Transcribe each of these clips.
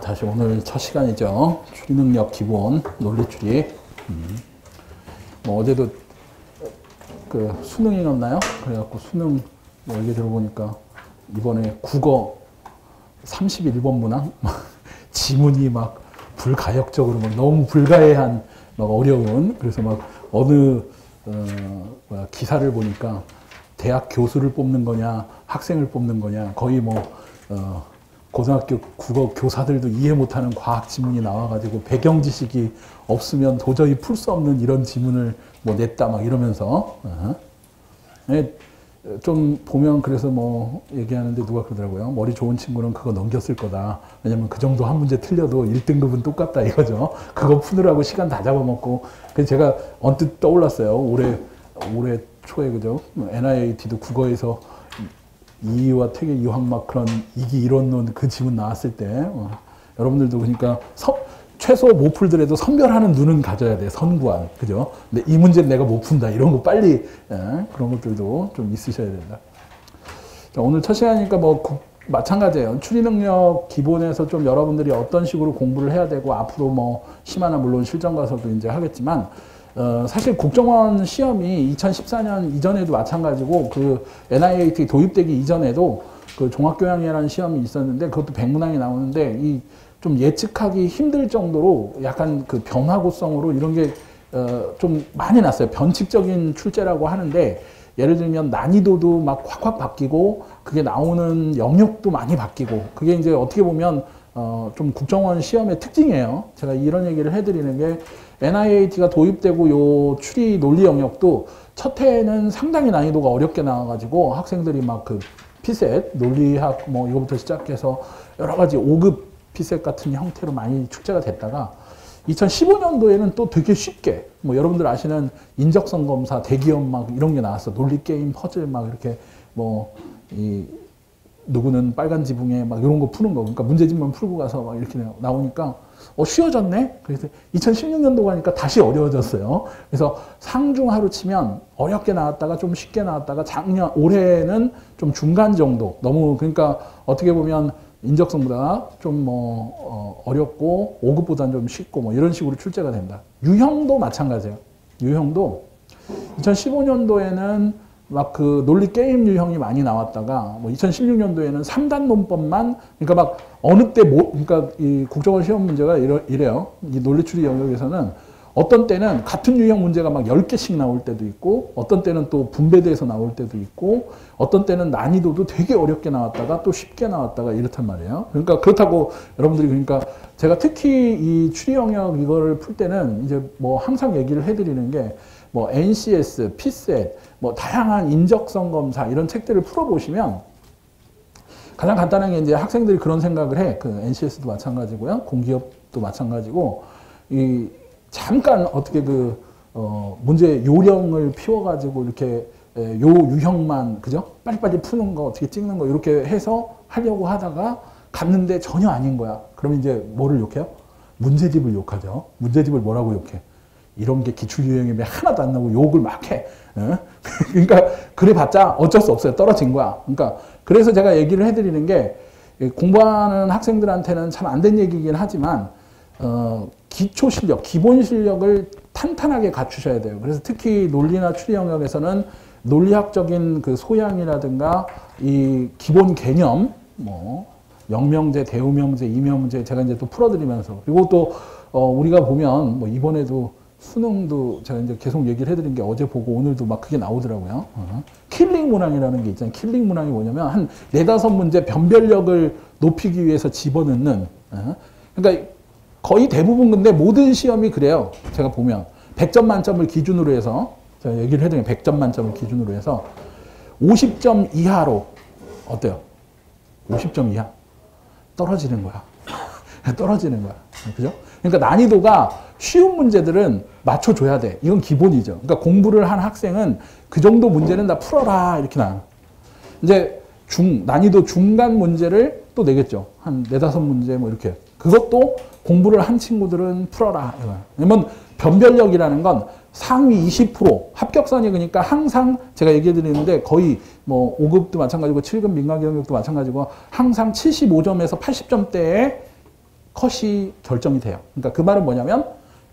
다시 오늘 첫 시간이죠. 추리 능력 기본, 논리 추리. 뭐 어제도 그 수능이었나요? 그래갖고 수능 뭐 얘기 들어보니까 이번에 국어 31번 문항 지문이 막 불가역적으로 막 너무 불가해한 막 어려운, 그래서 막 어느 기사를 보니까 대학 교수를 뽑는 거냐 학생을 뽑는 거냐, 거의 뭐 고등학교 국어 교사들도 이해 못하는 과학 지문이 나와가지고 배경 지식이 없으면 도저히 풀 수 없는 이런 지문을 뭐 냈다 막 이러면서 좀 보면, 그래서 뭐 얘기하는데 누가 그러더라고요. 머리 좋은 친구는 그거 넘겼을 거다. 왜냐면 그 정도 한 문제 틀려도 1등급은 똑같다 이거죠. 그거 푸느라고 시간 다 잡아먹고. 그래서 제가 언뜻 떠올랐어요. 올해 초에, 그죠? NIAT도 국어에서 이의와 퇴계 이황 막 그런 이기 이론론 그 지문 나왔을 때 여러분들도 그러니까 최소 못 풀더라도 선별하는 눈은 가져야 돼. 선구안, 그죠? 근데 이 문제는 내가 못 푼다 이런 거 빨리 그런 것들도 좀 있으셔야 된다. 자, 오늘 첫 시간이니까 뭐 마찬가지예요. 추리 능력 기본에서 좀 여러분들이 어떤 식으로 공부를 해야 되고, 앞으로 뭐 심화나 물론 실전 가서도 이제 하겠지만, 사실 국정원 시험이 2014년 이전에도 마찬가지고, 그 NIAT 도입되기 이전에도 그 종합교양이라는 시험이 있었는데, 그것도 100문항이 나오는데, 이 좀 예측하기 힘들 정도로 약간 그 변화고성으로 이런 게 좀 많이 났어요. 변칙적인 출제라고 하는데, 예를 들면 난이도도 막 확확 바뀌고, 그게 나오는 영역도 많이 바뀌고, 그게 이제 어떻게 보면 좀 국정원 시험의 특징이에요. 제가 이런 얘기를 해드리는 게, NIAT가 도입되고 요 추리 논리 영역도 첫 해에는 상당히 난이도가 어렵게 나와가지고 학생들이 막 그 피셋, 논리학 뭐 이거부터 시작해서 여러 가지 5급 피셋 같은 형태로 많이 출제가 됐다가, 2015년도에는 또 되게 쉽게, 뭐 여러분들 아시는 인적성 검사, 대기업 막 이런 게 나왔어. 논리 게임, 퍼즐 막 이렇게 뭐 누구는 빨간 지붕에 막 이런 거 푸는 거. 그러니까 문제집만 풀고 가서 막 이렇게 나오니까 쉬워졌네? 그래서 2016년도 가니까 다시 어려워졌어요. 그래서 상중하로 치면 어렵게 나왔다가 좀 쉽게 나왔다가 올해는 좀 중간 정도. 너무, 그러니까 어떻게 보면 인적성보다 좀 어렵고 5급보다는 좀 쉽고 뭐 이런 식으로 출제가 된다. 유형도 마찬가지예요. 유형도 2015년도에는 막 그 논리 게임 유형이 많이 나왔다가, 뭐 2016년도에는 3단 논법만, 그러니까 막 어느 때 그러니까 이 국정원 시험 문제가 이래요. 이 논리 추리 영역에서는 어떤 때는 같은 유형 문제가 막 10개씩 나올 때도 있고, 어떤 때는 또 분배돼서 나올 때도 있고, 어떤 때는 난이도도 되게 어렵게 나왔다가 또 쉽게 나왔다가 이렇단 말이에요. 그러니까 그렇다고 여러분들이, 그러니까 제가 특히 이 추리 영역 이거를 풀 때는 이제 뭐 항상 얘기를 해드리는 게, 뭐 NCS, 피셋, 뭐 다양한 인적성 검사 이런 책들을 풀어보시면 가장 간단한 게, 이제 학생들이 그런 생각을 해. 그 NCS도 마찬가지고요. 공기업도 마찬가지고, 잠깐 어떻게 문제 요령을 피워가지고 이렇게 요 유형만, 그죠? 빨리빨리 푸는 거, 어떻게 찍는 거, 이렇게 해서 하려고 하다가 갔는데 전혀 아닌 거야. 그러면 이제 뭐를 욕해요? 문제집을 욕하죠. 문제집을 뭐라고 욕해? 이런 게 기출 유형이 하나도 안 나오고 욕을 막 해. 그러니까 그래봤자 어쩔 수 없어요. 떨어진 거야. 그러니까 그래서 제가 얘기를 해드리는 게, 공부하는 학생들한테는 참 안 된 얘기긴 하지만, 기초 실력, 기본 실력을 탄탄하게 갖추셔야 돼요. 그래서 특히 논리나 추리 영역에서는 논리학적인 그 소양이라든가 이 기본 개념, 뭐 영명제, 대우명제, 이명제 제가 이제 또 풀어드리면서, 그리고 또 우리가 보면 뭐 이번에도 수능도 제가 이제 계속 얘기를 해드린 게, 어제 보고 오늘도 막 그게 나오더라고요. 킬링 문항이라는 게 있잖아요. 킬링 문항이 뭐냐면 한 4-5문제 변별력을 높이기 위해서 집어넣는, 그러니까 거의 대부분, 근데 모든 시험이 그래요. 제가 보면 100점 만점을 기준으로 해서, 제가 얘기를 해드린 100점 만점을 기준으로 해서 50점 이하로 어때요? 50점 이하 떨어지는 거야. 떨어지는 거야. 그죠? 그러니까 난이도가 쉬운 문제들은 맞춰줘야 돼. 이건 기본이죠. 그러니까 공부를 한 학생은 그 정도 문제는 다 풀어라 이렇게 나와요. 이제 난이도 중간 문제를 또 내겠죠. 한 4-5문제 뭐 이렇게. 그것도 공부를 한 친구들은 풀어라. 왜냐면 변별력이라는 건 상위 20%, 합격선이, 그러니까 항상 제가 얘기해 드리는데, 거의 뭐 5급도 마찬가지고 7급 민간 경력도 마찬가지고 항상 75점에서 80점대에 컷이 결정이 돼요. 그러니까 그 말은 뭐냐면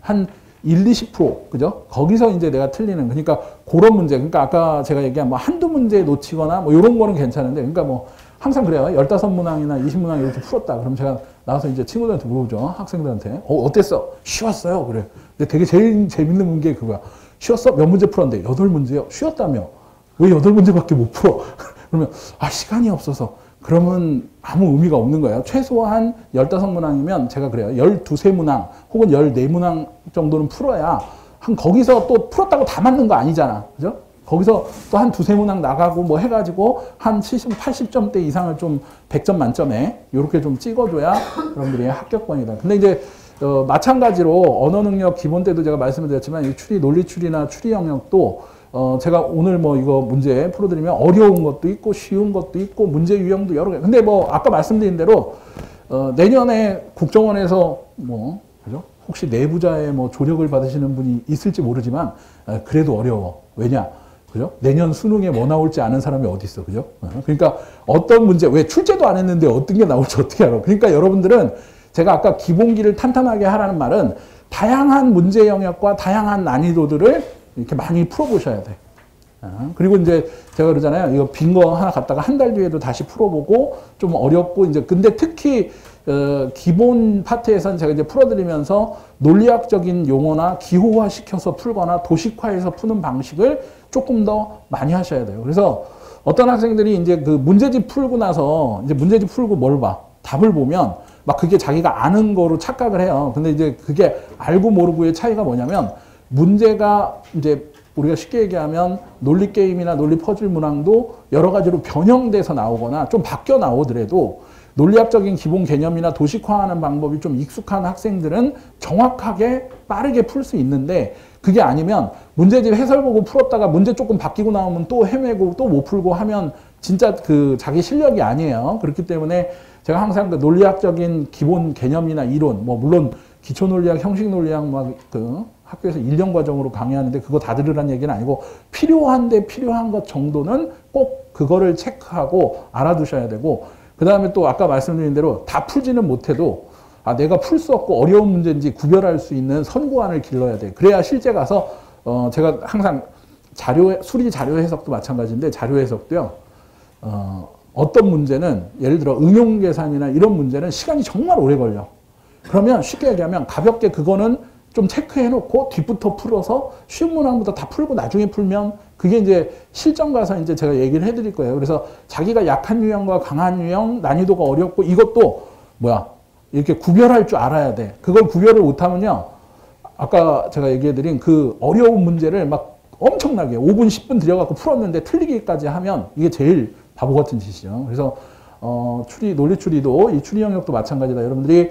한 1-20% 그죠? 거기서 이제 내가 틀리는 그러니까 그런 문제. 그러니까 아까 제가 얘기한 뭐 한두 문제 놓치거나 뭐 이런 거는 괜찮은데 그러니까 뭐 항상 그래요. 15문항이나 20문항 이렇게 풀었다. 그럼 제가 나와서 이제 친구들한테 물어보죠. 학생들한테. 어땠어? 쉬웠어요. 그래. 근데 되게 제일 재밌는 게 그거야. 쉬웠어? 몇 문제 풀었는데? 8문제요. 쉬웠다며. 왜 8문제밖에 못 풀어? 그러면 시간이 없어서. 그러면 아무 의미가 없는 거예요. 최소한 15문항이면 제가 그래요. 12~13문항 혹은 14문항 정도는 풀어야 거기서 또 풀었다고 다 맞는 거 아니잖아. 그죠? 거기서 또 한 2~3문항 나가고 뭐 해가지고 한 70, 80점대 이상을 좀 100점 만점에 이렇게 좀 찍어줘야 여러분들이 합격권이다. 근데 이제 마찬가지로 언어 능력 기본 때도 제가 말씀을 드렸지만 이 추리, 논리 추리나 추리 영역도 제가 오늘 뭐 이거 문제 풀어드리면 어려운 것도 있고 쉬운 것도 있고 문제 유형도 여러 개. 근데 뭐 아까 말씀드린 대로 내년에 국정원에서 뭐 그죠? 혹시 내부자의 뭐 조력을 받으시는 분이 있을지 모르지만 그래도 어려워. 왜냐? 그죠? 내년 수능에 뭐 나올지 아는 사람이 어디 있어, 그죠? 그러니까 어떤 문제, 왜 출제도 안 했는데 어떤 게 나올지 어떻게 알아? 그러니까 여러분들은 제가 아까 기본기를 탄탄하게 하라는 말은 다양한 문제 영역과 다양한 난이도들을 이렇게 많이 풀어보셔야 돼. 그리고 이제 제가 그러잖아요. 이거 빈 거 하나 갖다가 한 달 뒤에도 다시 풀어보고 좀 어렵고 이제 근데 특히 기본 파트에서는 제가 이제 풀어드리면서 논리학적인 용어나 기호화 시켜서 풀거나 도식화해서 푸는 방식을 조금 더 많이 하셔야 돼요. 그래서 어떤 학생들이 이제 그 문제집 풀고 나서 이제 문제집 풀고 뭘 봐? 답을 보면 막 그게 자기가 아는 거로 착각을 해요. 근데 이제 그게 알고 모르고의 차이가 뭐냐면 문제가 이제 우리가 쉽게 얘기하면 논리 게임이나 논리 퍼즐 문항도 여러 가지로 변형돼서 나오거나 좀 바뀌어 나오더라도 논리학적인 기본 개념이나 도식화하는 방법이 좀 익숙한 학생들은 정확하게 빠르게 풀 수 있는데 그게 아니면 문제집 해설 보고 풀었다가 문제 조금 바뀌고 나오면 또 헤매고 또 못 풀고 하면 진짜 그 자기 실력이 아니에요. 그렇기 때문에 제가 항상 그 논리학적인 기본 개념이나 이론, 뭐 물론 기초 논리학, 형식 논리학 막 그 학교에서 1년 과정으로 강의하는데 그거 다 들으라는 얘기는 아니고 필요한데 필요한 것 정도는 꼭 그거를 체크하고 알아두셔야 되고 그 다음에 또 아까 말씀드린 대로 다 풀지는 못해도 내가 풀 수 없고 어려운 문제인지 구별할 수 있는 선고안을 길러야 돼. 그래야 실제 가서 제가 항상 수리 자료 해석도 마찬가지인데 자료 해석도요. 어떤 문제는 예를 들어 응용 계산이나 이런 문제는 시간이 정말 오래 걸려. 그러면 쉽게 얘기하면 가볍게 그거는 좀 체크해 놓고 뒤부터 풀어서 쉬운 문항부터 다 풀고 나중에 풀면 그게 이제 실전 가서 이제 제가 얘기를 해드릴 거예요. 그래서 자기가 약한 유형과 강한 유형, 난이도가 어렵고 이것도 이렇게 구별할 줄 알아야 돼. 그걸 구별을 못하면요. 아까 제가 얘기해드린 그 어려운 문제를 막 엄청나게 5분, 10분 들여갖고 풀었는데 틀리기까지 하면 이게 제일 바보 같은 짓이죠. 그래서 논리 추리도 이 추리 영역도 마찬가지다. 여러분들이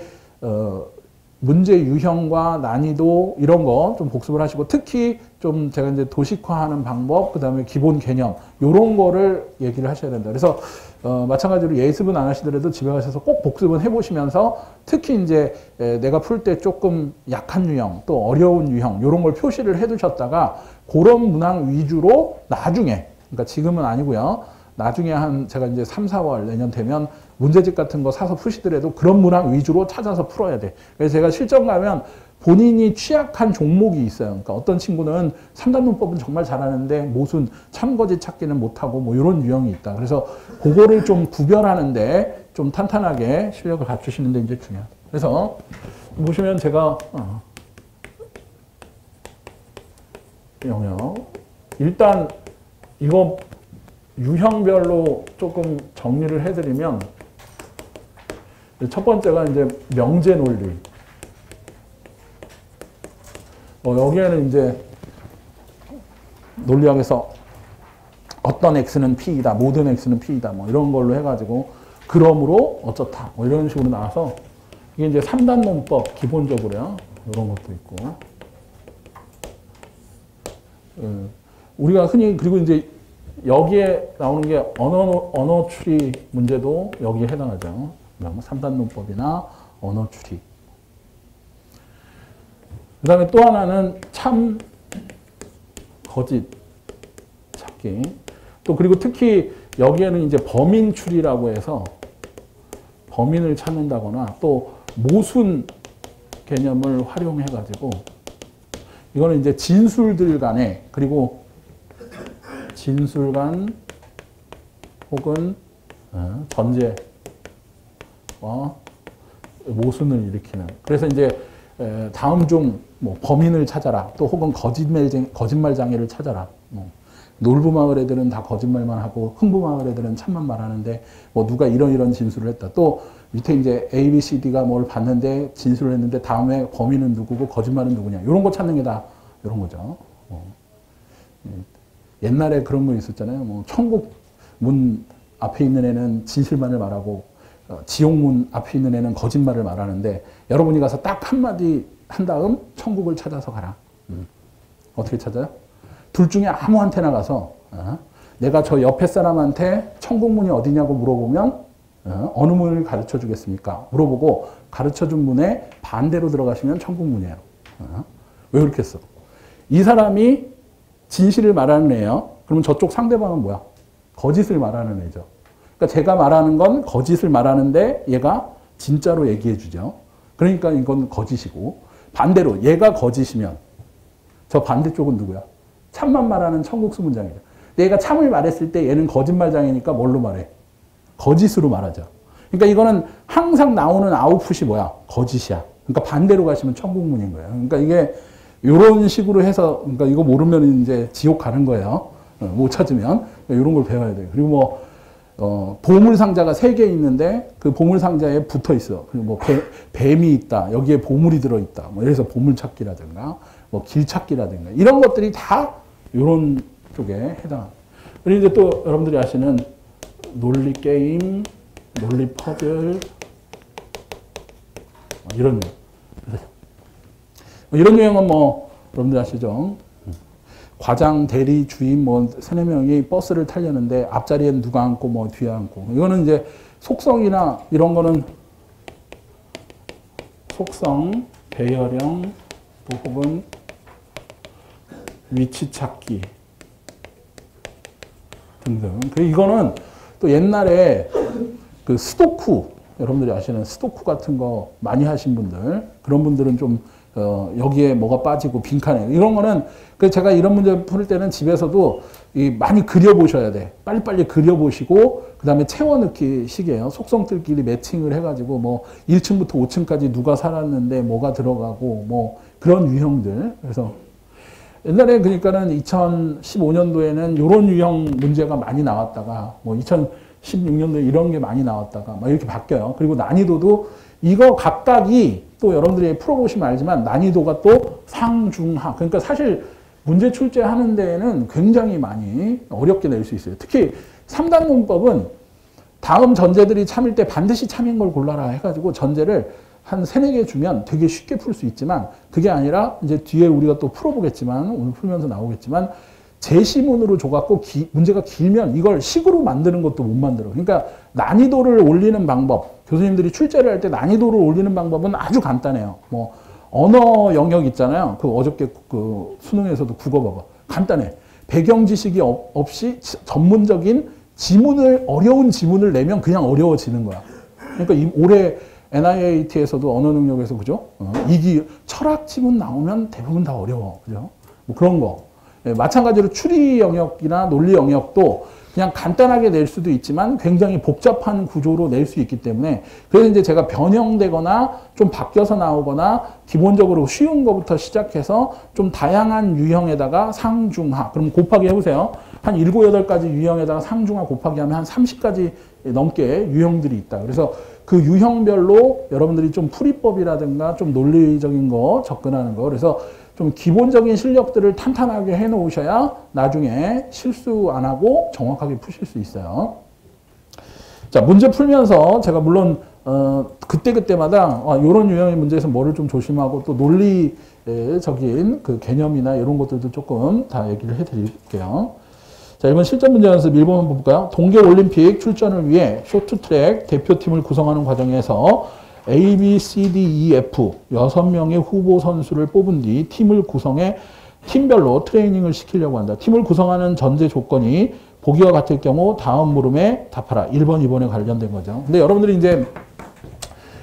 문제 유형과 난이도 이런 거 좀 복습을 하시고 특히 좀 제가 이제 도식화하는 방법, 그 다음에 기본 개념 이런 거를 얘기를 하셔야 된다. 그래서 마찬가지로 예습은 안 하시더라도 집에 가셔서 꼭 복습은 해보시면서 특히 이제 내가 풀 때 조금 약한 유형 또 어려운 유형 이런 걸 표시를 해두셨다가 그런 문항 위주로 나중에 그러니까 지금은 아니고요. 나중에 제가 이제 3, 4월 내년 되면 문제집 같은 거 사서 푸시더라도 그런 문항 위주로 찾아서 풀어야 돼. 그래서 제가 실전 가면 본인이 취약한 종목이 있어요. 그러니까 어떤 친구는 3단 논법은 정말 잘하는데 모순, 참거짓 찾기는 못하고 뭐 이런 유형이 있다. 그래서 그거를 좀 구별하는데 좀 탄탄하게 실력을 갖추시는 데 이제 중요하다. 그래서 보시면 제가 영역 일단 이거 유형별로 조금 정리를 해드리면 첫 번째가 이제 명제 논리. 여기에는 이제 논리학에서 어떤 x는 p이다, 모든 x는 p이다, 뭐 이런 걸로 해가지고 그러므로 어쩌다, 뭐 이런 식으로 나와서 이게 이제 3단 논법 기본적으로요. 이런 것도 있고. 우리가 흔히 그리고 이제 여기에 나오는 게 언어 추리 문제도 여기에 해당하죠. 3단 논법이나 언어 추리. 그 다음에 또 하나는 참, 거짓 찾기. 또 그리고 특히 여기에는 이제 범인 추리라고 해서 범인을 찾는다거나 또 모순 개념을 활용해 가지고 이거는 이제 진술들 간에 그리고 진술 간 혹은 전제와 모순을 일으키는. 그래서 이제 다음 중 뭐 범인을 찾아라 또 혹은 거짓말 장애를 찾아라. 놀부 마을 애들은 다 거짓말만 하고 흥부 마을 애들은 참만 말하는데 뭐 누가 이런 진술을 했다. 또 밑에 이제 A, B, C, D가 뭘 봤는데 진술을 했는데 다음에 범인은 누구고 거짓말은 누구냐. 이런 거 찾는 게 다 이런 거죠. 옛날에 그런 거 있었잖아요. 뭐 천국 문 앞에 있는 애는 진실만을 말하고 지옥문 앞에 있는 애는 거짓말을 말하는데 여러분이 가서 딱 한마디 한 다음 천국을 찾아서 가라. 어떻게 찾아요? 둘 중에 아무한테나 가서 내가 저 옆에 사람한테 천국문이 어디냐고 물어보면 어느 문을 가르쳐 주겠습니까? 물어보고 가르쳐 준 문에 반대로 들어가시면 천국문이에요. 왜 그렇게 했어? 이 사람이 진실을 말하는 애예요. 그러면 저쪽 상대방은 뭐야? 거짓을 말하는 애죠. 그러니까 제가 말하는 건 거짓을 말하는데 얘가 진짜로 얘기해 주죠. 그러니까 이건 거짓이고 반대로 얘가 거짓이면 저 반대쪽은 누구야? 참만 말하는 천국수 문장이죠. 얘가 참을 말했을 때 얘는 거짓말장이니까 뭘로 말해? 거짓으로 말하죠. 그러니까 이거는 항상 나오는 아웃풋이 뭐야? 거짓이야. 그러니까 반대로 가시면 천국문인 거예요. 그러니까 이게 이런 식으로 해서 그러니까 이거 모르면 이제 지옥 가는 거예요. 못 찾으면 이런 걸 배워야 돼요. 그리고 뭐 보물 상자가 3개 있는데 그 보물 상자에 붙어 있어. 그리고 뭐 뱀이 있다. 여기에 보물이 들어 있다. 뭐 이래서 보물 찾기라든가 뭐 길 찾기라든가 이런 것들이 다 이런 쪽에 해당. 그리고 이제 또 여러분들이 아시는 논리 게임, 논리 퍼즐 이런 이런 유형은 뭐 여러분들 아시죠? 과장, 대리, 주임 뭐 3-4명이 버스를 타려는데 앞자리엔 누가 앉고 뭐 뒤에 앉고 이거는 이제 속성이나 이런 거는 속성, 배열형 또 혹은 위치 찾기 등등. 이거는 또 옛날에 그 스도쿠 여러분들이 아시는 스도쿠 같은 거 많이 하신 분들 그런 분들은 좀 여기에 뭐가 빠지고 빈칸에 이런 거는 그래서 제가 이런 문제 풀 때는 집에서도 많이 그려보셔야 돼. 빨리빨리 그려보시고 그 다음에 채워넣기 식이에요. 속성들끼리 매칭을 해가지고 뭐 1층부터 5층까지 누가 살았는데 뭐가 들어가고 뭐 그런 유형들. 그래서 옛날에 그러니까는 2015년도에는 이런 유형 문제가 많이 나왔다가 뭐 2016년도에 이런 게 많이 나왔다가 막 이렇게 바뀌어요. 그리고 난이도도 이거 각각이 또 여러분들이 풀어보시면 알지만 난이도가 또 상중하. 그러니까 사실 문제 출제하는 데에는 굉장히 많이 어렵게 낼 수 있어요. 특히 3단 문법은 다음 전제들이 참일 때 반드시 참인 걸 골라라 해가지고 전제를 한 3-4개 주면 되게 쉽게 풀 수 있지만 그게 아니라 이제 뒤에 우리가 또 풀어보겠지만 오늘 풀면서 나오겠지만 제시문으로 줘갖고 문제가 길면 이걸 식으로 만드는 것도 못 만들어. 그러니까 난이도를 올리는 방법, 교수님들이 출제를 할 때 난이도를 올리는 방법은 아주 간단해요. 뭐 언어 영역 있잖아요. 그 어저께 그 수능에서도 국어 봐봐. 간단해. 배경 지식이 없이 전문적인 지문을 어려운 지문을 내면 그냥 어려워지는 거야. 그러니까 올해 NIAT에서도 언어 능력에서 그죠? 이기 철학 지문 나오면 대부분 다 어려워. 그죠? 뭐 그런 거. 예, 마찬가지로 추리 영역이나 논리 영역도 그냥 간단하게 낼 수도 있지만 굉장히 복잡한 구조로 낼 수 있기 때문에 그래서 이제 제가 변형되거나 좀 바뀌어서 나오거나 기본적으로 쉬운 것부터 시작해서 좀 다양한 유형에다가 상중하. 그럼 곱하기 해보세요. 한 7, 8가지 유형에다가 상중하 곱하기 하면 한 30가지 넘게 유형들이 있다. 그래서 그 유형별로 여러분들이 좀 풀이법이라든가 좀 논리적인 거 접근하는 거. 그래서 좀 기본적인 실력들을 탄탄하게 해 놓으셔야 나중에 실수 안 하고 정확하게 푸실 수 있어요. 자, 문제 풀면서 제가 물론 그때그때마다 이런 유형의 문제에서 뭐를 좀 조심하고 또 논리적인 그 개념이나 이런 것들도 조금 다 얘기를 해 드릴게요. 자, 이번 실전 문제 연습 1번 한번 볼까요? 동계올림픽 출전을 위해 쇼트트랙 대표팀을 구성하는 과정에서 A, B, C, D, E, F 6명의 후보 선수를 뽑은 뒤 팀을 구성해 팀별로 트레이닝을 시키려고 한다. 팀을 구성하는 전제 조건이 보기와 같을 경우 다음 물음에 답하라. 1번, 2번에 관련된 거죠. 근데 여러분들이 이제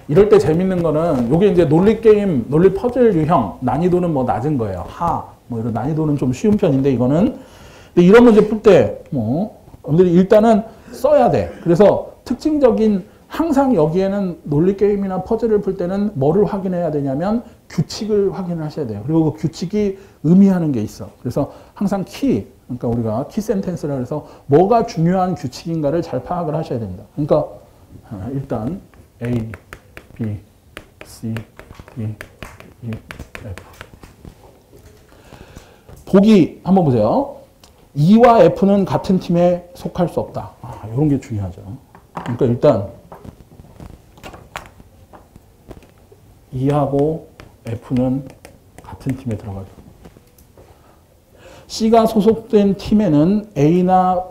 이럴 때 재밌는 거는 요게 이제 논리 게임, 논리 퍼즐 유형 난이도는 뭐 낮은 거예요. 뭐 이런 난이도는 좀 쉬운 편인데 이거는 근데 이런 문제 풀 때 뭐 여러분들이 일단은 써야 돼. 그래서 특징적인 항상 여기에는 논리 게임이나 퍼즐을 풀 때는 뭐를 확인해야 되냐면 규칙을 확인을 하셔야 돼요. 그리고 그 규칙이 의미하는 게 있어. 그래서 항상 그러니까 우리가 키 센텐스라 그래서 뭐가 중요한 규칙인가를 잘 파악을 하셔야 됩니다. 그러니까 일단 A, B, C, D, E, F. 보기 한번 보세요. E와 F는 같은 팀에 속할 수 없다. 이런 게 중요하죠. 그러니까 일단 E하고 F는 같은 팀에 들어가죠. C가 소속된 팀에는 A나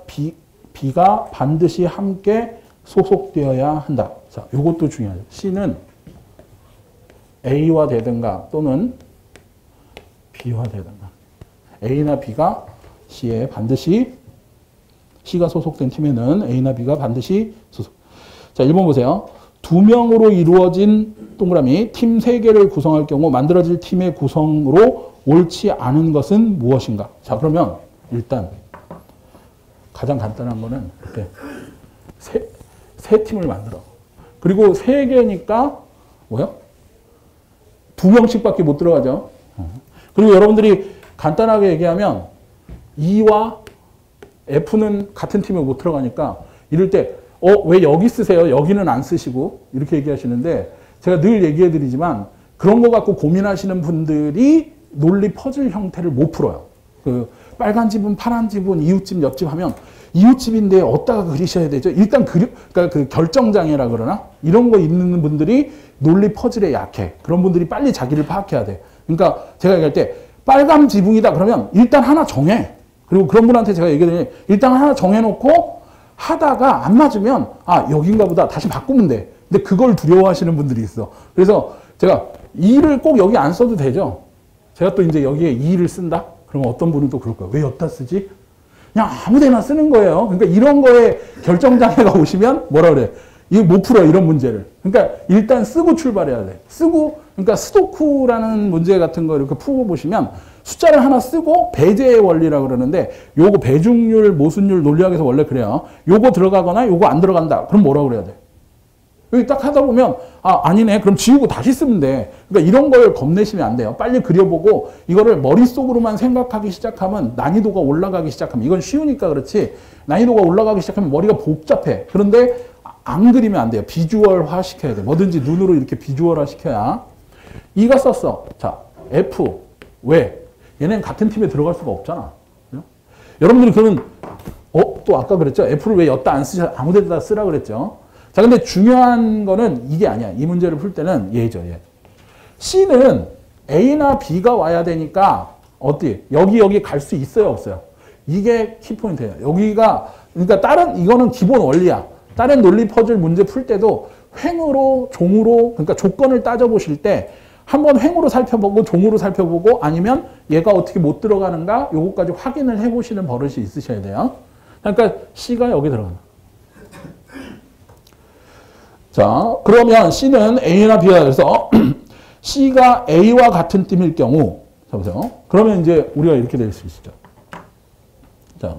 B가 반드시 함께 소속되어야 한다. 자, 이것도 중요하죠. C는 A와 되든가 또는 B와 되든가. A나 B가 C에 반드시 C가 소속된 팀에는 A나 B가 반드시 소속. 자, 1번 보세요. 2명으로 이루어진 동그라미 팀 3개를 구성할 경우 만들어질 팀의 구성으로 옳지 않은 것은 무엇인가? 자, 그러면 일단 가장 간단한 거는 이렇게 세 팀을 만들어. 그리고 3개니까 뭐요? 2명씩밖에 못 들어가죠. 그리고 여러분들이 간단하게 얘기하면 E와 F는 같은 팀에 못 들어가니까 이럴 때 왜 여기 쓰세요? 여기는 안 쓰시고 이렇게 얘기하시는데 제가 늘 얘기해 드리지만 그런 거 갖고 고민하시는 분들이 논리 퍼즐 형태를 못 풀어요. 그 빨간 집은 파란 집은 이웃집 옆집 하면 이웃집인데 어디다가 그리셔야 되죠? 일단 그러니까 그 결정장애라 그러나 이런 거 있는 분들이 논리 퍼즐에 약해. 그런 분들이 빨리 자기를 파악해야 돼. 그러니까 제가 얘기할 때 빨간 지붕이다 그러면 일단 하나 정해. 그리고 그런 분한테 제가 얘기해 일단 하나 정해놓고 하다가 안 맞으면 여긴가 보다 다시 바꾸면 돼. 근데 그걸 두려워하시는 분들이 있어. 그래서 제가 2를 꼭 여기 안 써도 되죠. 제가 또 이제 여기에 2를 쓴다? 그러면 어떤 분은 또 그럴 거예요. 왜 여기다 쓰지? 그냥 아무 데나 쓰는 거예요. 그러니까 이런 거에 결정장애가 오시면 뭐라 그래? 이거 못 풀어, 이런 문제를. 그러니까 일단 쓰고 출발해야 돼. 그러니까 스토크라는 문제 같은 거 이렇게 풀어보시면 숫자를 하나 쓰고 배제의 원리라고 그러는데 요거 배중률, 모순율 논리학에서 원래 그래요. 요거 들어가거나 요거 안 들어간다. 그럼 뭐라고 그래야 돼? 여기 딱 하다 보면 아니네. 그럼 지우고 다시 쓰면 돼. 그러니까 이런 걸 겁내시면 안 돼요. 빨리 그려보고 이거를 머릿속으로만 생각하기 시작하면 난이도가 올라가기 시작하면 이건 쉬우니까 그렇지 난이도가 올라가기 시작하면 머리가 복잡해. 그런데 안 그리면 안 돼요. 비주얼화 시켜야 돼. 뭐든지 눈으로 이렇게 비주얼화 시켜야. E가 썼어. 자, F. 왜? 얘네는 같은 팀에 들어갈 수가 없잖아. 그죠? 여러분들이 그러면 또 아까 그랬죠? F를 왜 여기다 안 쓰셔? 아무 데다 쓰라 그랬죠? 자, 근데 중요한 거는 이게 아니야. 이 문제를 풀 때는 얘죠, 얘. C는 A나 B가 와야 되니까 어디? 여기 갈 수 있어요, 없어요? 이게 키포인트예요. 여기가 그러니까 이거는 기본 원리야. 다른 논리 퍼즐 문제 풀 때도 횡으로, 종으로, 그러니까 조건을 따져보실 때 한번 횡으로 살펴보고 종으로 살펴보고 아니면 얘가 어떻게 못 들어가는가 요거까지 확인을 해보시는 버릇이 있으셔야 돼요. 그러니까 C가 여기 들어간다. 자, 그러면 C는 A나 B가 그래서 C가 A와 같은 팀일 경우 자 보세요. 그러면 이제 우리가 이렇게 될 수 있죠. 자,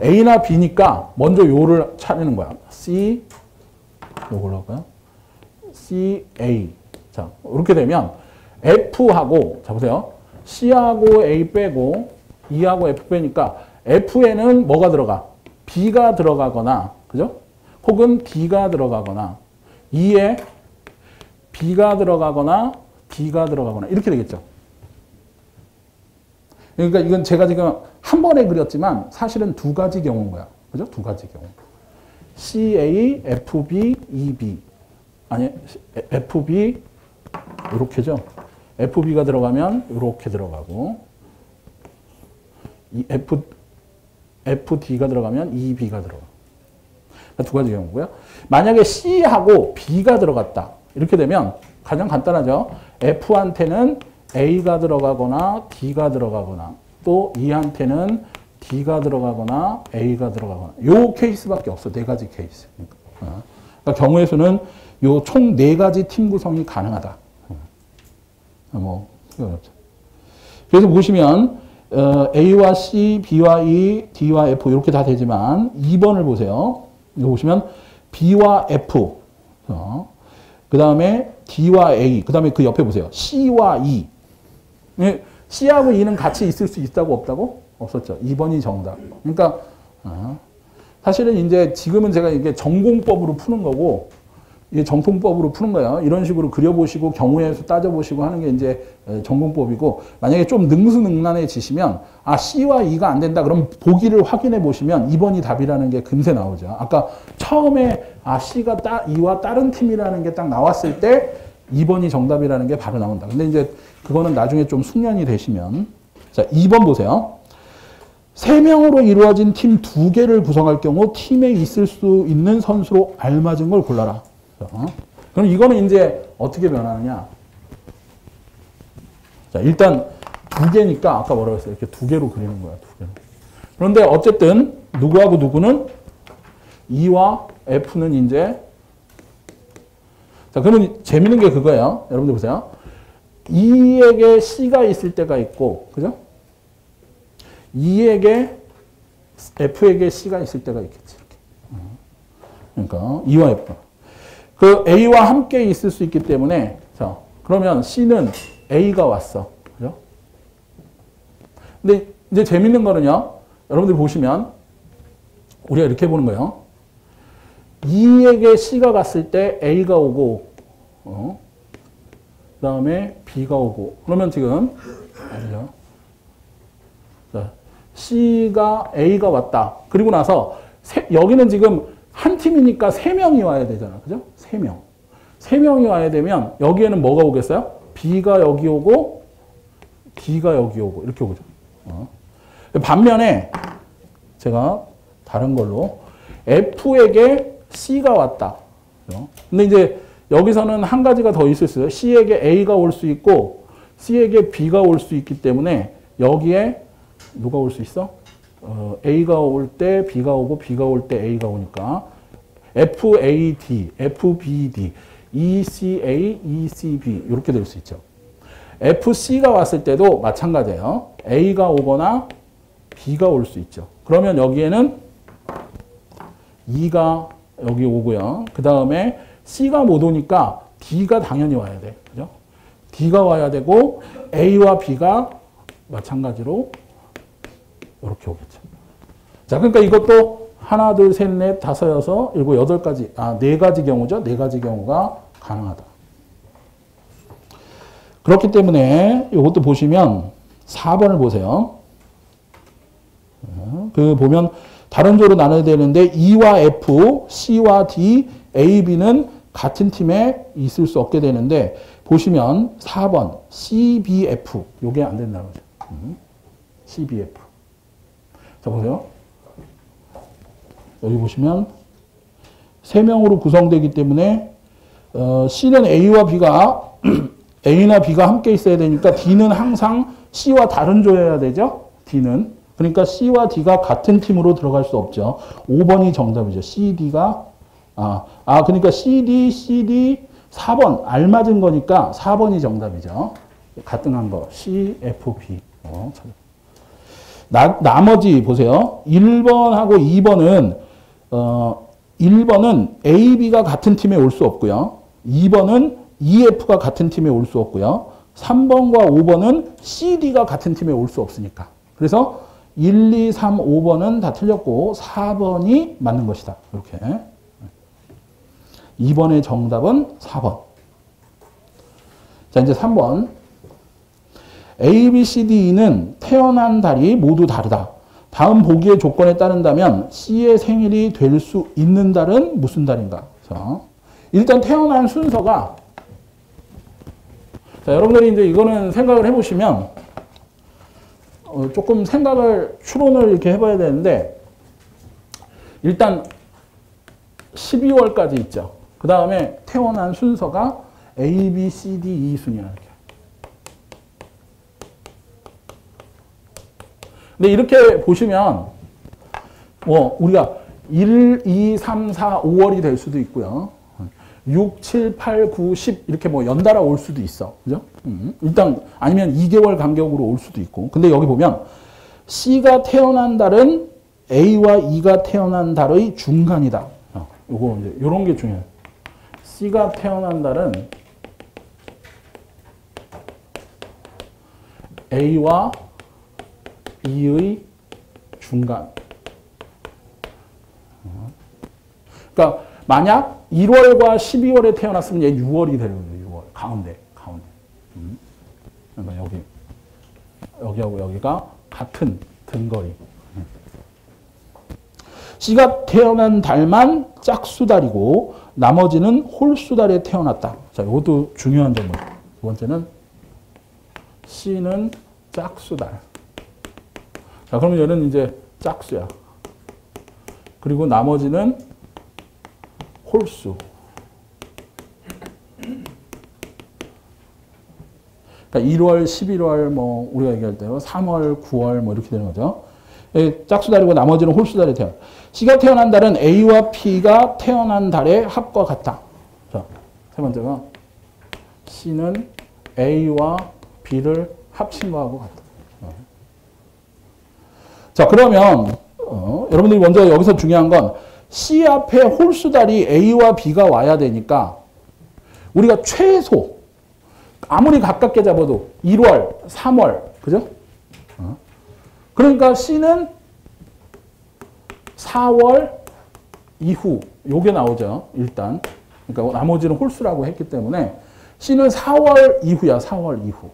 A나 B니까 먼저 요를 차리는 거야. C 요걸로 할까요? C, A. 자, 이렇게 되면 F하고 자 보세요. C하고 A 빼고 E하고 F 빼니까 F에는 뭐가 들어가? B가 들어가거나 그죠? 혹은 D가 들어가거나 E에 B가 들어가거나 D가 들어가거나 이렇게 되겠죠. 그러니까 이건 제가 지금 한 번에 그렸지만 사실은 두 가지 경우인 거야. 그죠? 두 가지 경우. CA, FB, EB. 아니, FB 이렇게죠. FB가 들어가면 이렇게 들어가고 FD가 들어가면 EB가 들어가. 두 가지 경우고요. 만약에 C하고 B가 들어갔다. 이렇게 되면 가장 간단하죠. F한테는 A가 들어가거나 D가 들어가거나 또 E한테는 D가 들어가거나 A가 들어가거나 요 케이스밖에 없어. 네 가지 케이스. 그러니까 경우의 수는 요 총 4가지 팀 구성이 가능하다. 그래서 보시면 A와 C, B와 E, D와 F 이렇게 다 되지만 2번을 보세요. 이거 보시면 B와 F, 그 다음에 D와 A, 그 다음에 그 옆에 보세요. C와 E. C하고 E는 같이 있을 수 있다고 없다고? 없었죠. 2번이 정답. 그러니까 사실은 이제 지금은 제가 이게 전공법으로 푸는 거고 이게 정통법으로 푸는 거예요. 이런 식으로 그려보시고 경우의 수 따져보시고 하는 게 이제 전공법이고 만약에 좀 능수능란해지시면 아 C와 E가 안 된다 그럼 보기를 확인해 보시면 2번이 답이라는 게 금세 나오죠. 아까 처음에 아 C가 E와 다른 팀이라는 게 딱 나왔을 때 2번이 정답이라는 게 바로 나온다. 근데 이제 그거는 나중에 좀 숙련이 되시면 자 2번 보세요. 3명으로 이루어진 팀 2개를 구성할 경우 팀에 있을 수 있는 선수로 알맞은 걸 골라라. 그럼 이거는 이제 어떻게 변하느냐. 자, 일단 2개니까 아까 뭐라고 했어요? 이렇게 2개로 그리는 거야. 2개로. 그런데 어쨌든 누구하고 누구는 E와 F는 이제 자, 그러면 재밌는 게 그거예요. 여러분들 보세요. E에게 C가 있을 때가 있고, 그죠? E에게 F에게 C가 있을 때가 있겠지. 이렇게. 그러니까 E와 F. 그 A와 함께 있을 수 있기 때문에 자, 그러면 C는 A가 왔어. 그죠? 근데 이제 재밌는 거는요. 여러분들 보시면 우리가 이렇게 보는 거예요. E에게 C가 갔을 때 A가 오고 그 다음에 B가 오고 그러면 지금 자, C가 A가 왔다. 그리고 나서 여기는 지금 한 팀이니까 3명이 와야 되잖아. 그죠? 3명. 3명이 와야 되면 여기에는 뭐가 오겠어요? B가 여기 오고 D가 여기 오고 이렇게 오죠. 반면에 제가 다른 걸로 F에게 C가 왔다. 근데 이제 여기서는 한 가지가 더 있을 수 있어요. C에게 A가 올 수 있고 C에게 B가 올 수 있기 때문에 여기에 누가 올 수 있어? A가 올 때 B가 오고 B가 올 때 A가 오니까 FAD, FBD, ECA, ECB 이렇게 될 수 있죠. FC가 왔을 때도 마찬가지예요. A가 오거나 B가 올 수 있죠. 그러면 여기에는 E가 여기 오고요. 그 다음에 C가 못 오니까 D가 당연히 와야 돼. 그죠? D가 와야 되고 A와 B가 마찬가지로 이렇게 오겠죠. 자, 그러니까 이것도 하나, 둘, 셋, 넷, 다섯, 여섯, 일곱, 여덟 가지, 4가지 경우죠. 4가지 경우가 가능하다. 그렇기 때문에 이것도 보시면 4번을 보세요. 그 보면 다른 조로 나눠야 되는데 E와 F, C와 D, A, B는 같은 팀에 있을 수 없게 되는데 보시면 4번 C, B, F 이게 안 된다는 거죠. C, B, F. 자 보세요. 여기 보시면 3명으로 구성되기 때문에 C는 A와 B가 A나 B가 함께 있어야 되니까 D는 항상 C와 다른 조여야 되죠. D는. 그러니까 C와 D가 같은 팀으로 들어갈 수 없죠. 5번이 정답이죠. C, D가 그러니까 CD, CD 4번 알맞은 거니까 4번이 정답이죠. 가등한 거 C, F, B. 나머지 보세요. 1번하고 2번은 1번은 A, B가 같은 팀에 올 수 없고요. 2번은 E, F가 같은 팀에 올 수 없고요. 3번과 5번은 C, D가 같은 팀에 올 수 없으니까. 그래서 1, 2, 3, 5번은 다 틀렸고 4번이 맞는 것이다. 이렇게. 2번의 정답은 4번. 자, 이제 3번. A, B, C, D는 태어난 달이 모두 다르다. 다음 보기의 조건에 따른다면 C의 생일이 될 수 있는 달은 무슨 달인가? 자, 일단 태어난 순서가 자, 여러분들이 이제 이거는 생각을 해보시면 조금 추론을 이렇게 해봐야 되는데 일단 12월까지 있죠. 그 다음에 태어난 순서가 A, B, C, D, E 순이야. 이렇게. 근데 이렇게 보시면 우리가 1, 2, 3, 4, 5월이 될 수도 있고요. 6, 7, 8, 9, 10 이렇게 뭐 연달아 올 수도 있어. 그죠? 일단 아니면 2개월 간격으로 올 수도 있고. 근데 여기 보면 C가 태어난 달은 A와 E가 태어난 달의 중간이다. 요거 이제 요런 게 중요해요. C가 태어난 달은 A와 E의 중간. 그러니까 만약 1월과 12월에 태어났으면 얘 6월이 되는 거예요. 6월. 가운데. 그러니까 여기하고 여기가 같은 등거리. C가 태어난 달만 짝수달이고 나머지는 홀수달에 태어났다. 자, 이것도 중요한 점이에요. 두 번째는 C는 짝수달. 자, 그러면 얘는 이제 짝수야. 그리고 나머지는 홀수. 그러니까 1월, 11월, 뭐, 우리가 얘기할 때 3월, 9월, 뭐, 이렇게 되는 거죠. 짝수달이고 나머지는 홀수달에 태어나. C가 태어난 달은 A와 P가 태어난 달의 합과 같다. 자, 세 번째가 C는 A와 B를 합친 거하고 같다. 자, 그러면, 여러분들이 먼저 여기서 중요한 건 C 앞에 홀수달이 A와 B가 와야 되니까 우리가 최소 아무리 가깝게 잡아도 1월, 3월, 그죠? 그러니까 C는 4월 이후 요게 나오죠. 일단. 그러니까 나머지는 홀수라고 했기 때문에 C는 4월 이후야. 4월 이후.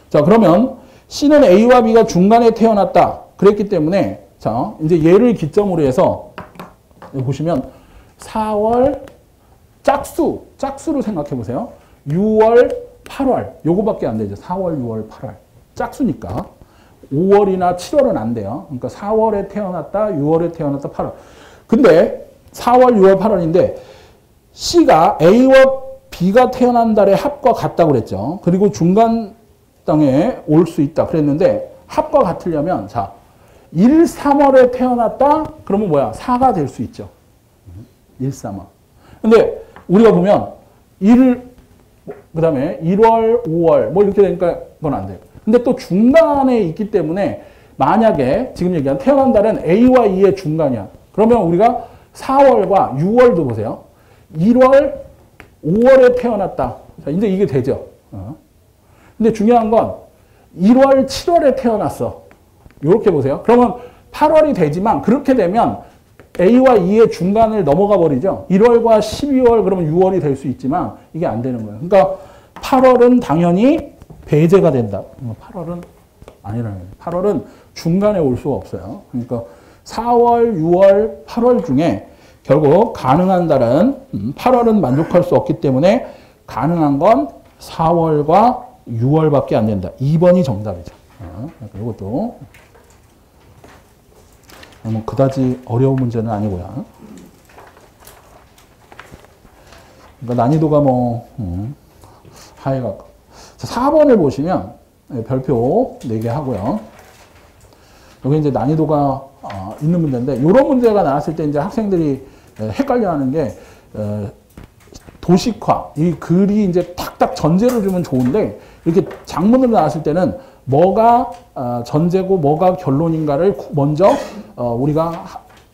자, 그러면 C는 A와 B가 중간에 태어났다. 그랬기 때문에 자, 이제 얘를 기점으로 해서 여기 보시면 4월 짝수로 생각해 보세요. 6월, 8월 요거밖에 안 되죠. 4월, 6월, 8월. 짝수니까 5월이나 7월은 안 돼요. 그러니까 4월에 태어났다, 6월에 태어났다, 8월. 근데 4월, 6월, 8월인데 C가 A와 B가 태어난 달의 합과 같다고 그랬죠. 그리고 중간 땅에 올 수 있다 그랬는데 합과 같으려면 자 1, 3월에 태어났다 그러면 뭐야? 4가 될 수 있죠. 1, 3월. 근데 우리가 보면 1, 그 다음에 1월, 5월 뭐 이렇게 되니까 그건 안 돼요. 근데 또 중간에 있기 때문에 만약에 지금 얘기한 태어난 달은 A와 E의 중간이야. 그러면 우리가 4월과 6월도 보세요. 1월, 5월에 태어났다. 자, 이제 이게 되죠. 근데 중요한 건 1월, 7월에 태어났어. 이렇게 보세요. 그러면 8월이 되지만 그렇게 되면 A와 E의 중간을 넘어가 버리죠. 1월과 12월 그러면 6월이 될 수 있지만 이게 안 되는 거예요. 그러니까 8월은 당연히 배제가 된다. 8월은 아니라는 거예요. 8월은 중간에 올 수가 없어요. 그러니까 4월, 6월, 8월 중에 결국 가능한 달은 8월은 만족할 수 없기 때문에 가능한 건 4월과 6월밖에 안 된다. 2번이 정답이죠. 이것도 뭐 그다지 어려운 문제는 아니고요. 그러니까 난이도가 뭐 하이가 4번을 보시면 별표 4개 하고요. 여기 이제 난이도가 있는 문제인데 이런 문제가 나왔을 때 이제 학생들이 헷갈려하는 게 도식화 이 글이 이제 탁탁 전제를 주면 좋은데 이렇게 장문으로 나왔을 때는 뭐가 전제고 뭐가 결론인가를 먼저 우리가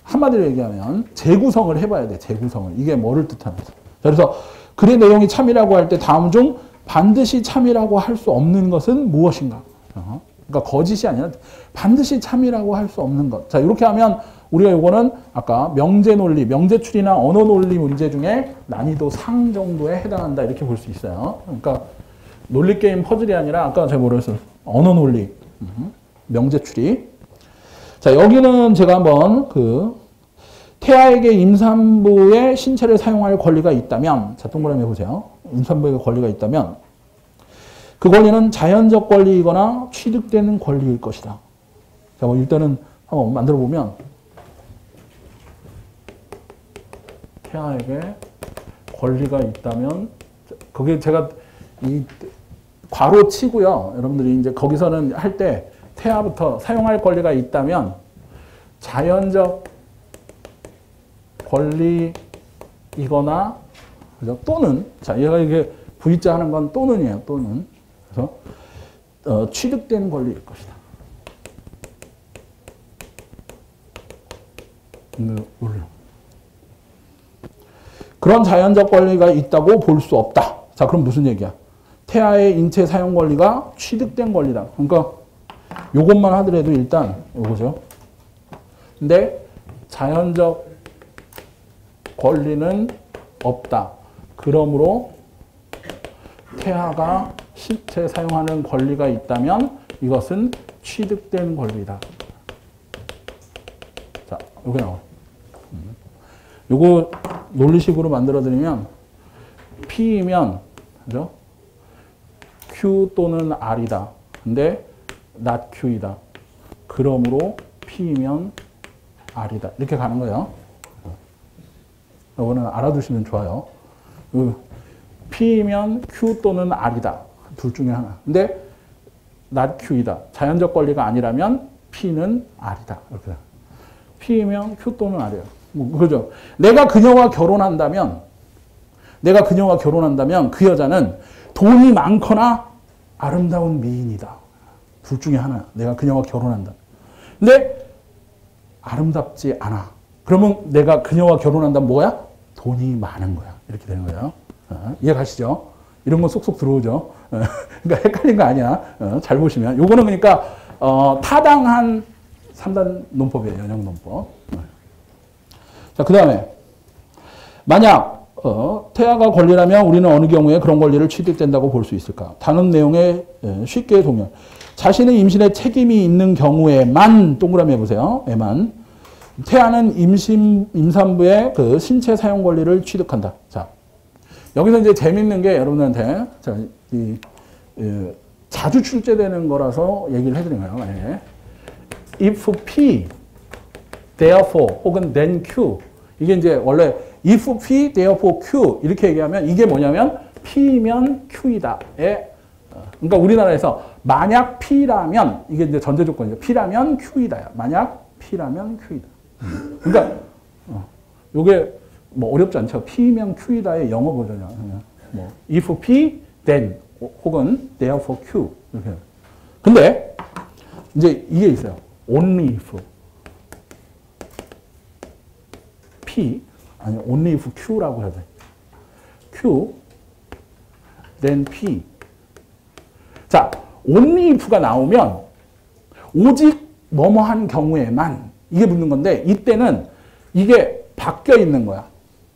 한마디로 얘기하면 재구성을 해봐야 돼. 재구성을. 이게 뭐를 뜻하는지. 그래서 글의 내용이 참이라고 할 때 다음 중 반드시 참이라고 할 수 없는 것은 무엇인가. 그러니까 거짓이 아니라 반드시 참이라고 할 수 없는 것. 자, 이렇게 하면 우리가 요거는 아까 명제 논리, 명제출이나 언어 논리 문제 중에 난이도 상 정도에 해당한다. 이렇게 볼 수 있어요. 그러니까 논리 게임 퍼즐이 아니라 아까 제가 뭐라 했어요? 언어 논리, 명제추리. 자, 여기는 제가 한번 태아에게 임산부의 신체를 사용할 권리가 있다면, 자, 동그라미 해보세요. 임산부에게 권리가 있다면, 그 권리는 자연적 권리이거나 취득되는 권리일 것이다. 자, 뭐 일단은 한번 만들어 보면, 태아에게 권리가 있다면, 그게 제가 이 괄호 치고요. 여러분들이 이제 거기서는 할 때 태아부터 사용할 권리가 있다면 자연적 권리이거나 그죠? 또는, 자, 얘가 이게 V자 하는 건 또는이에요, 또는. 그래서, 취득된 권리일 것이다. 그런 자연적 권리가 있다고 볼 수 없다. 자, 그럼 무슨 얘기야? 태아의 인체 사용 권리가 취득된 권리다. 그러니까 요것만 하더라도 일단 요거죠. 근데 자연적 권리는 없다. 그러므로 태아가 신체 사용하는 권리가 있다면 이것은 취득된 권리다. 자, 요게 나와. 요거 논리식으로 만들어드리면 P이면 그죠? Q 또는 R이다. 근데 not Q이다. 그러므로 P이면 R이다. 이렇게 가는 거예요. 이거는 알아두시면 좋아요. P이면 Q 또는 R이다. 둘 중에 하나. 근데 not Q이다. 자연적 권리가 아니라면 P는 R이다. 이렇게. P이면 Q 또는 R이에요. 그죠? 내가 그녀와 결혼한다면 그 여자는 돈이 많거나 아름다운 미인이다. 둘 중에 하나. 내가 그녀와 결혼한다. 근데 아름답지 않아. 그러면 내가 그녀와 결혼한다면 뭐야? 돈이 많은 거야. 이렇게 되는 거예요. 이해 가시죠? 이런 거 쏙쏙 들어오죠? 그러니까 헷갈린 거 아니야. 잘 보시면. 요거는 그러니까 타당한 3단 논법이에요. 연형 논법. 자, 그 다음에 만약 태아가 권리라면 우리는 어느 경우에 그런 권리를 취득된다고 볼 수 있을까? 다른 내용에 쉽게 동의할. 자신의 임신에 책임이 있는 경우에만 동그라미 해보세요. 에만 태아는 임산부의 그 신체 사용 권리를 취득한다. 자, 여기서 이제 재밌는 게 여러분한테 자, 자주 출제되는 거라서 얘기를 해드린 거예요. 만약에 if P, therefore 혹은 then Q 이게 이제 원래 if P, therefore Q 이렇게 얘기하면 이게 뭐냐면 P면 Q이다. 그러니까 우리나라에서 만약 P라면 이게 이제 전제 조건이죠. P라면 Q이다. 만약 P라면 Q이다. 그러니까 요게 뭐 어렵지 않죠. P면 Q이다의 영어 버전이야. 뭐 if P, then 혹은 therefore Q 이렇게. 근데 이제 이게 있어요. only if P 아니 only if Q라고 해야 돼. Q then P. 자, only if가 나오면 오직 뭐뭐한 경우에만 이게 붙는 건데 이때는 이게 바뀌어 있는 거야.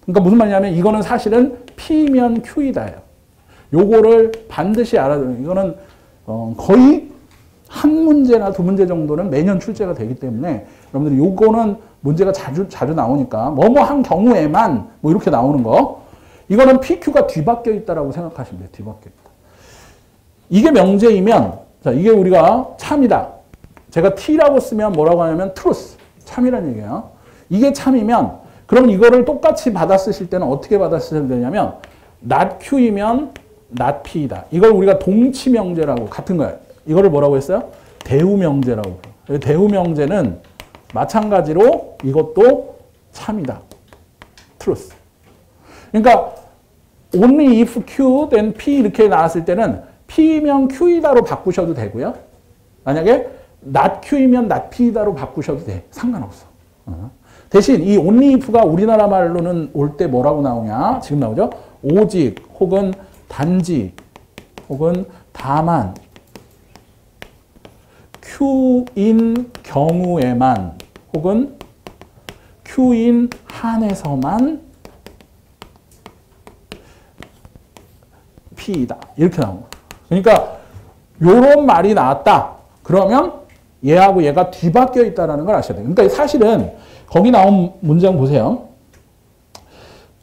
그러니까 무슨 말이냐면 이거는 사실은 P면 Q이다예요. 요거를 반드시 알아두는 이거는 거의 한 문제나 두 문제 정도는 매년 출제가 되기 때문에 여러분들이 요거는 문제가 자주 나오니까 뭐뭐한 경우에만 뭐 이렇게 나오는 거 이거는 PQ가 뒤바뀌어 있다라고 생각하시면 돼요. 뒤바뀌어 있다. 이게 명제이면 자 이게 우리가 참이다. 제가 T라고 쓰면 뭐라고 하냐면 truth. 참이라는 얘기예요. 이게 참이면 그럼 이거를 똑같이 받아 쓰실 때는 어떻게 받아 쓰셔야 되냐면 not Q이면 not P이다. 이걸 우리가 동치명제라고 같은 거예요. 이거를 뭐라고 했어요? 대우명제라고. 대우명제는 마찬가지로 이것도 참이다. truth. 그러니까 only if Q then P 이렇게 나왔을 때는 P면 Q이다로 바꾸셔도 되고요. 만약에 not Q이면 not P이다로 바꾸셔도 돼. 상관없어. 대신 이 only if가 우리나라 말로는 올 때 뭐라고 나오냐? 지금 나오죠? 오직 혹은 단지 혹은 다만 Q인 경우에만 혹은 Q인 한에서만 P이다. 이렇게 나온 거예요. 그러니까 요런 말이 나왔다. 그러면 얘하고 얘가 뒤바뀌어 있다는 걸 아셔야 돼요. 그러니까 사실은 거기 나온 문장 보세요.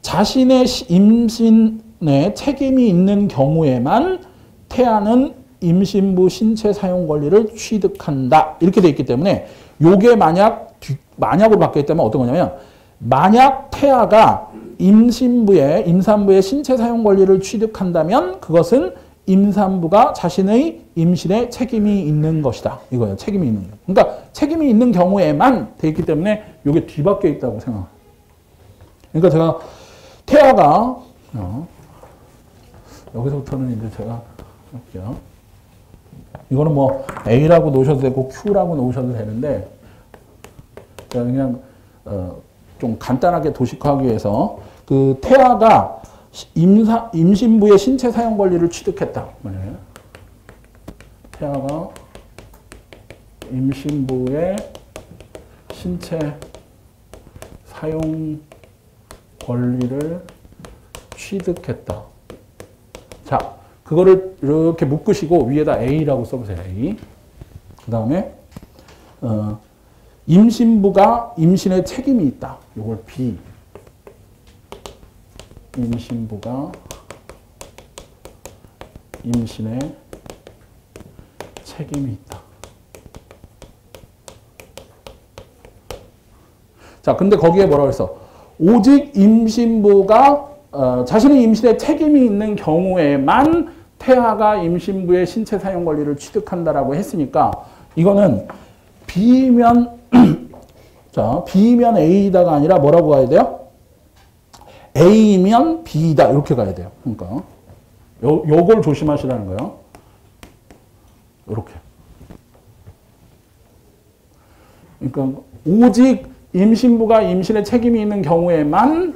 자신의 임신에 책임이 있는 경우에만 태아는 임신부 신체 사용 권리를 취득한다. 이렇게 돼 있기 때문에 요게 만약으로 바뀌어 있다면 어떤 거냐면 만약 태아가 임산부의 신체 사용 권리를 취득한다면 그것은 임산부가 자신의 임신에 책임이 있는 것이다. 이거예요. 책임이 있는 거. 그러니까 책임이 있는 경우에만 돼 있기 때문에 이게 뒤바뀌어 있다고 생각해요. 그러니까 제가 태아가 여기서부터는 이제 제가 할게요. 이거는 뭐 A라고 놓으셔도 되고 Q라고 놓으셔도 되는데 그냥 좀 간단하게 도식화하기 위해서 그 태아가 임신부의 신체 사용 권리를 취득했다. 태아가 임신부의 신체 사용 권리를 취득했다. 자, 그거를 이렇게 묶으시고 위에다 A라고 써보세요. A. 그 다음에 임신부가 임신에 책임이 있다. 이걸 B. 임신부가 임신에 책임이 있다. 자, 근데 거기에 뭐라고 했어? 오직 임신부가 자신의 임신에 책임이 있는 경우에만 태아가 임신부의 신체 사용 권리를 취득한다라고 했으니까 이거는 B면 자, B면 A다가 아니라 뭐라고 가야 돼요? A면 B다 이렇게 가야 돼요. 그러니까 요걸 조심하시라는 거예요. 이렇게. 그러니까 오직 임신부가 임신에 책임이 있는 경우에만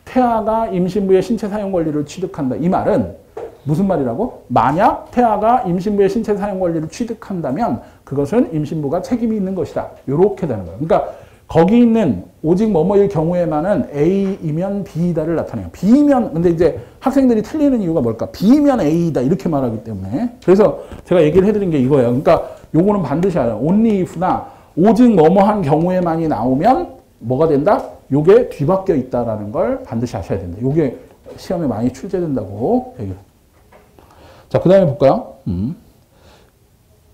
태아가 임신부의 신체 사용 권리를 취득한다. 이 말은 무슨 말이라고? 만약 태아가 임신부의 신체 사용 권리를 취득한다면 그것은 임신부가 책임이 있는 것이다. 이렇게 되는 거예요. 그러니까 거기 있는 오직 뭐뭐일 경우에만은 A이면 B다를 나타내요. B면 근데 이제 학생들이 틀리는 이유가 뭘까? B면 A다 이렇게 말하기 때문에. 그래서 제가 얘기를 해드린 게 이거예요. 그러니까 요거는 반드시 알아요. only if나 오직 뭐뭐한 경우에만이 나오면 뭐가 된다? 요게 뒤바뀌어 있다라는 걸 반드시 아셔야 된다. 요게 시험에 많이 출제된다고 얘기해요. 자, 그 다음에 볼까요?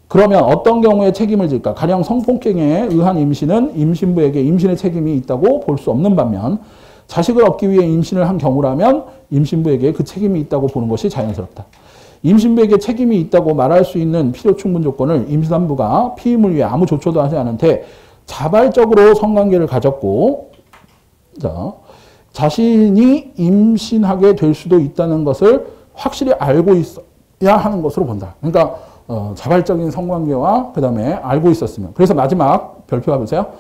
그러면 어떤 경우에 책임을 질까? 가령 성폭행에 의한 임신은 임신부에게 임신의 책임이 있다고 볼 수 없는 반면 자식을 얻기 위해 임신을 한 경우라면 임신부에게 그 책임이 있다고 보는 것이 자연스럽다. 임신부에게 책임이 있다고 말할 수 있는 필요 충분 조건을 임산부가 피임을 위해 아무 조처도 하지 않은 채 자발적으로 성관계를 가졌고 자, 자신이 임신하게 될 수도 있다는 것을 확실히 알고 있어야 하는 것으로 본다. 그러니까 자발적인 성관계와 그 다음에 알고 있었으면. 그래서 마지막 별표 봐보세요.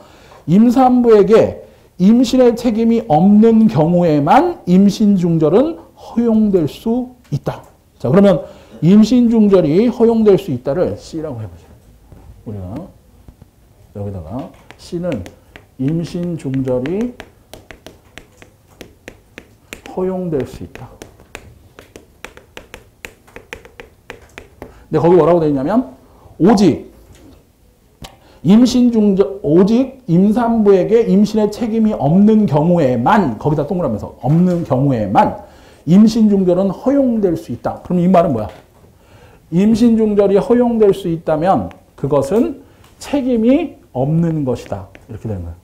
임산부에게 임신의 책임이 없는 경우에만 임신 중절은 허용될 수 있다. 자, 그러면 임신 중절이 허용될 수 있다를 C라고 해보죠. 우리가 여기다가 C는 임신 중절이 허용될 수 있다. 근데 거기 뭐라고 되어 있냐면 오직 임신 중절 오직 임산부에게 임신의 책임이 없는 경우에만 거기다 동그라면서 없는 경우에만 임신 중절은 허용될 수 있다. 그럼 이 말은 뭐야? 임신 중절이 허용될 수 있다면 그것은 책임이 없는 것이다. 이렇게 되는 거예요.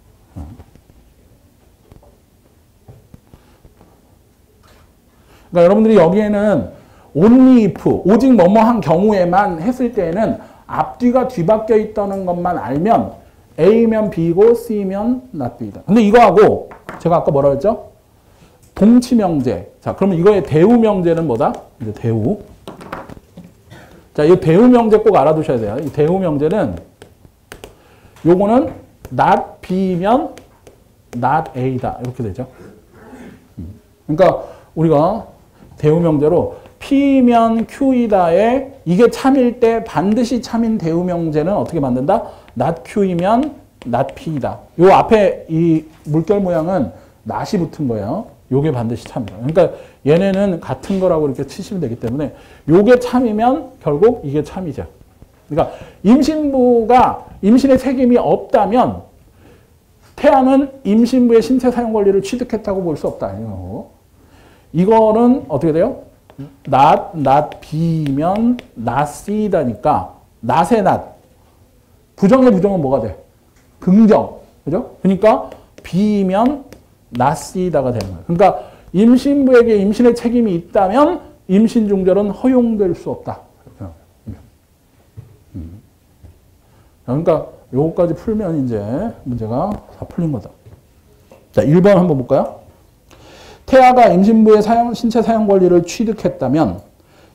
그러니까 여러분들이 여기에는 only if, 오직 뭐뭐한 경우에만 했을 때에는 앞뒤가 뒤바뀌어 있다는 것만 알면 A면 B고 C면 not B다. 근데 이거하고 제가 아까 뭐라 했죠? 동치명제. 자, 그러면 이거의 대우명제는 뭐다? 이제 대우. 자, 이 대우명제 꼭 알아두셔야 돼요. 이 대우명제는 요거는 not B면 not A다. 이렇게 되죠. 그러니까 우리가 대우명제로 P면 Q이다에 이게 참일 때 반드시 참인 대우명제는 어떻게 만든다? not Q이면 not P이다. 요 앞에 이 물결 모양은 not이 붙은 거예요. 요게 반드시 참이다. 그러니까 얘네는 같은 거라고 이렇게 치시면 되기 때문에 요게 참이면 결국 이게 참이죠. 그러니까 임신부가 임신의 책임이 없다면 태아는 임신부의 신체 사용 권리를 취득했다고 볼 수 없다. 이거는 어떻게 돼요? not B면 not C다니까 not의 not. 부정의 부정은 뭐가 돼? 긍정. 그죠? 그러니까 B면 not C다가 되는 거예요. 그러니까 임신부에게 임신의 책임이 있다면 임신 중절은 허용될 수 없다. 그러니까 요거까지 풀면 이제 문제가 다 풀린 거다. 자, 1번 한번 볼까요? 태아가 임신부의 신체 사용 권리를 취득했다면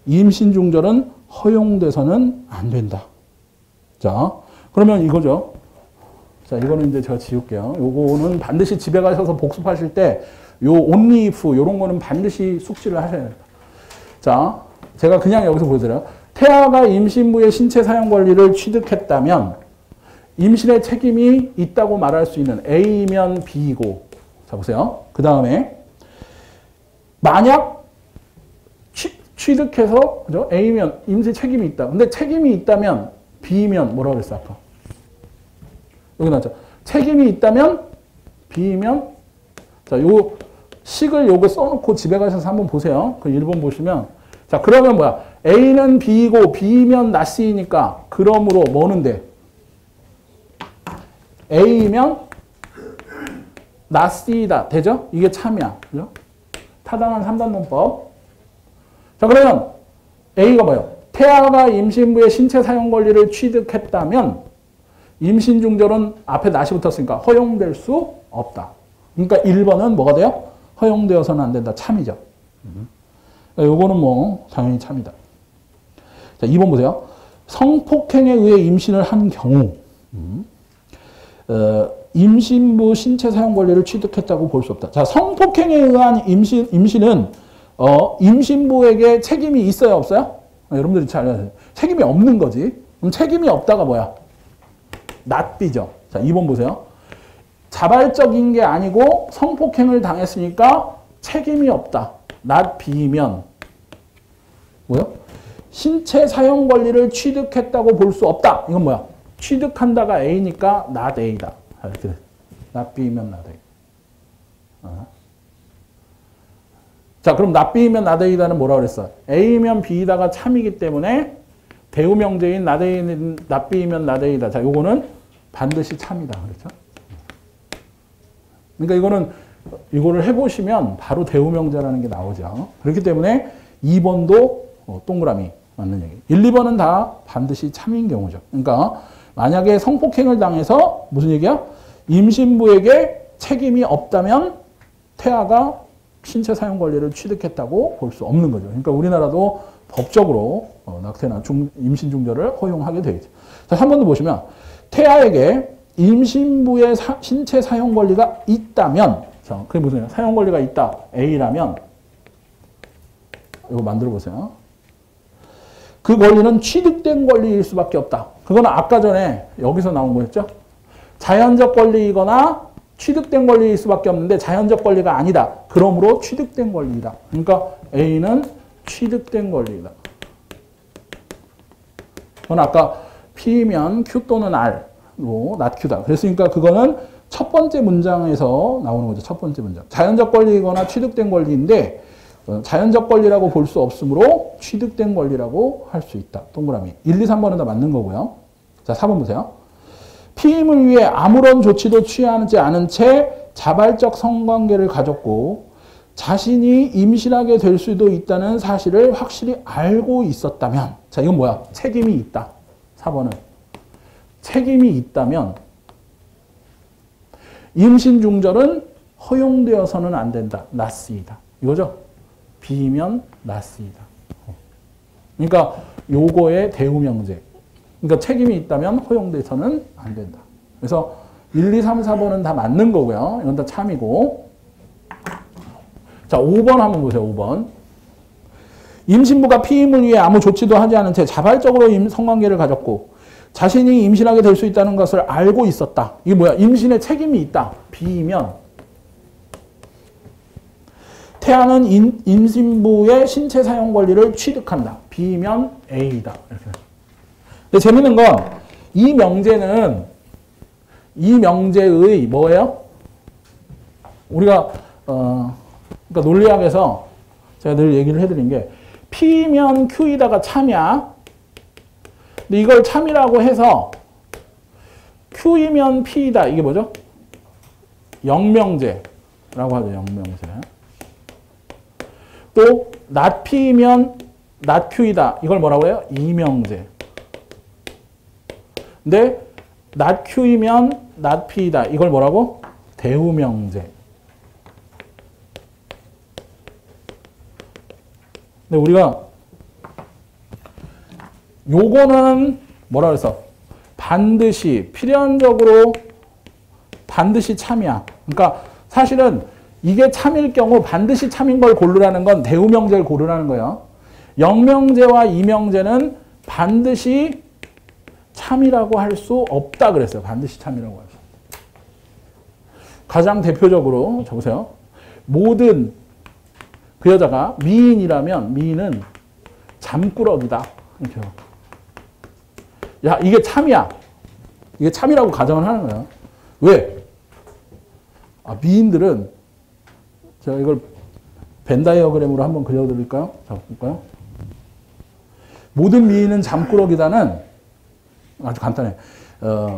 임신 중절은 허용돼서는 안 된다. 자, 그러면 이거죠. 자, 이거는 이제 제가 지울게요. 요거는 반드시 집에 가셔서 복습하실 때 요 only if 요런 거는 반드시 숙지를 하셔야 됩니다. 자, 제가 그냥 여기서 보여드려요. 태아가 임신부의 신체 사용 권리를 취득했다면 임신의 책임이 있다고 말할 수 있는 A면 B이고, 자 보세요. 그 다음에 만약 취득해서 그죠? A면 임신 책임이 있다. 근데 책임이 있다면 B면 뭐라고 그랬어 아까? 여기 나왔죠. 책임이 있다면 B면 자, 요 식을 요거 써놓고 집에 가셔서 한번 보세요. 그 1번 보시면 자, 그러면 뭐야? A는 B이고 B면 not C니까 그러므로 뭐는 돼? A면 not C다. 되죠? 이게 참이야. 그죠? 타당한 3단 논법. 자, 그러면 A가 뭐예요? 태아가 임신부의 신체 사용 권리를 취득했다면 임신 중절은 앞에 not이 붙었으니까 허용될 수 없다. 그러니까 1번은 뭐가 돼요? 허용되어서는 안 된다. 참이죠. 요거는 뭐 당연히 참이다. 자, 2번 보세요. 성폭행에 의해 임신을 한 경우 임신부 신체 사용 권리를 취득했다고 볼 수 없다. 자, 성폭행에 의한 임신은 임신부에게 책임이 있어요, 없어요? 여러분들이 잘 알아요. 책임이 없는 거지. 그럼 책임이 없다가 뭐야? not B죠. 자, 2번 보세요. 자발적인 게 아니고 성폭행을 당했으니까 책임이 없다. not B면 뭐요? 신체 사용 권리를 취득했다고 볼 수 없다. 이건 뭐야? 취득한다가 A니까 not A다. 이렇게 not B면 not A. 자, 그럼 not B면 not A다는 뭐라고 그랬어? A면 B다가 참이기 때문에 대우명제인 not A는 not B면 not A다. 자, 요거는 반드시 참이다. 그렇죠? 그러니까 이거를 해보시면 바로 대우명제라는 게 나오죠. 그렇기 때문에 2번도 동그라미 맞는 얘기. 1, 2번은 다 반드시 참인 경우죠. 그러니까 만약에 성폭행을 당해서 무슨 얘기야? 임신부에게 책임이 없다면 태아가 신체 사용 권리를 취득했다고 볼 수 없는 거죠. 그러니까 우리나라도 법적으로 낙태나 임신 중절을 허용하게 되어 있죠. 자, 3번도 보시면 태아에게 임신부의 신체 사용 권리가 있다면, 자, 그게 무슨 얘기야? 사용 권리가 있다. A라면, 이거 만들어 보세요. 그 권리는 취득된 권리일 수밖에 없다. 그거는 아까 전에 여기서 나온 거였죠? 자연적 권리이거나 취득된 권리일 수밖에 없는데 자연적 권리가 아니다. 그러므로 취득된 권리이다. 그러니까 A는 취득된 권리이다. 그건 아까 P면 Q 또는 R. not Q다. 그랬으니까 그거는 첫 번째 문장에서 나오는 거죠. 첫 번째 문장. 자연적 권리이거나 취득된 권리인데 자연적 권리라고 볼 수 없으므로 취득된 권리라고 할 수 있다. 동그라미. 1, 2, 3번은 다 맞는 거고요. 자, 4번 보세요. 피임을 위해 아무런 조치도 취하지 않은 채 자발적 성관계를 가졌고 자신이 임신하게 될 수도 있다는 사실을 확실히 알고 있었다면, 자, 이건 뭐야? 책임이 있다. 4번은. 책임이 있다면 임신 중절은 허용되어서는 안 된다. not C이다. 이거죠? B면 not C이다. 그러니까 요거의 대우명제. 그러니까 책임이 있다면 허용돼서는 안 된다. 그래서 1, 2, 3, 4번은 다 맞는 거고요. 이건 다 참이고. 자, 5번 한번 보세요. 5번. 임신부가 피임을 위해 아무 조치도 하지 않은 채 자발적으로 성관계를 가졌고 자신이 임신하게 될 수 있다는 것을 알고 있었다. 이게 뭐야? 임신에 책임이 있다. B면 태아는 임신부의 신체 사용 권리를 취득한다. B면 A다. 이렇게. 근데 재밌는 건 이 명제는 이 명제의 뭐예요? 우리가 그러니까 논리학에서 제가 늘 얘기를 해드린 게 P면 Q이다가 참이야. 근데 이걸 참이라고 해서 Q이면 P이다. 이게 뭐죠? 영명제라고 하죠. 영명제. 또 not P면 not Q이다. 이걸 뭐라고 해요? 이명제. 근데 not Q이면 not P이다. 이걸 뭐라고? 대우명제. 근데 우리가 요거는 뭐라 그래서 반드시 필연적으로 반드시 참이야. 그러니까 사실은 이게 참일 경우 반드시 참인 걸 고르라는 건 대우명제를 고르라는 거예요. 영명제와 이명제는 반드시 참이라고 할 수 없다 그랬어요. 반드시 참이라고 할 수. 가장 대표적으로 보세요. 모든 그 여자가 미인이라면 미인은 잠꾸러기다. 이렇게. 야, 이게 참이야. 이게 참이라고 가정을 하는 거야. 왜? 미인들은 제가 이걸 벤 다이어그램으로 한번 그려드릴까요? 자, 볼까요? 모든 미인은 잠꾸러기다는 아주 간단해.